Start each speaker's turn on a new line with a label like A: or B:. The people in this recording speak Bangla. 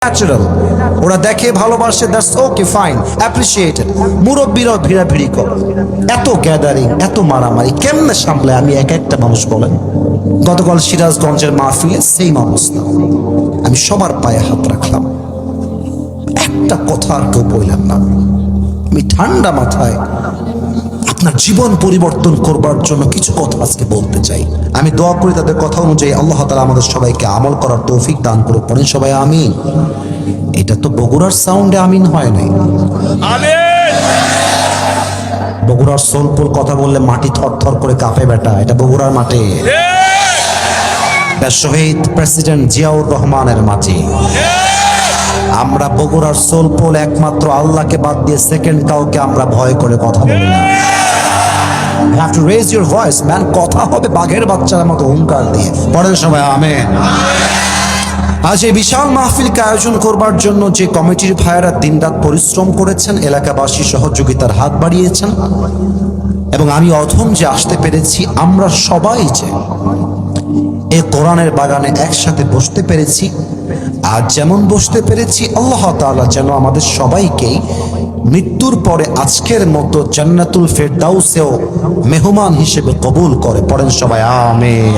A: ন্যাচারাল, ওরা দেখে ভালোবাসে, দ্যাটস ওকে ফাইন, অ্যাপ্রিসিয়েটেড। মুরব্বীরাও ভিড়াভিড়ি করে, এত গ্যাদারিং, এত মারামারি কেমনে সামলে আমি এক একটা মানুষ বলেন? গতকাল সিরাজগঞ্জের মাহফিলে সেম অবস্থা, আমি সবার পায়ে হাত রাখলাম, একটা কথা আর কেউ বললাম না। আমি ঠান্ডা মাথায় আপনার জীবন পরিবর্তন করবার জন্য কিছু কথা আজকে বলতে চাই। আমি দোয়া করি তাদের কথা অনুযায়ী আল্লাহ তাআলা আমাদের সবাইকে আমল করার তৌফিক দান করে। পড়েন সবাই আমিন। এটা তো বগুড়ার সাউন্ডে আমিন হয় নাই,
B: আমিন।
A: বগুড়ার সোলপুর কথা বললে মাটি থরথর করে কাঁপে বেটা, এটা বগুড়ার মাঠে, শহীদ প্রেসিডেন্ট জিয়াউর রহমানের মাটি। আমরা বগুড়ার সোলপুর একমাত্র আল্লাহকে বাদ দিয়ে সেকেন্ড কাউকে আমরা ভয় করে কথা বলি না। You have to raise your voice, man. কথা হবে বাঘের বাচ্চার মতো হুঙ্কার দিয়ে। পড়েন সবাই আমিন। আজ এই বিশাল মাহফিলকে আয়োজন করবার জন্য যে কমিটির ভাইয়েরা দিনরাত পরিশ্রম করেছেন, এলাকাবাসী সহযোগিতার হাত বাড়িয়েছেন, এবং আমি অধম যে আসতে পেরেছি, আমরা সবাই যে এই কোরআনের বাগানে একসাথে বসতে পেরেছি, আজ যেমন বসতে পেরেছি, আল্লাহ তাআলা যেন আমাদের সবাইকেই মৃত্যুর পরে আজকের মতো জান্নাতুল ফেরদাউসেও মেহমান হিসেবে কবুল করে। পড়েন সবাই আমিন।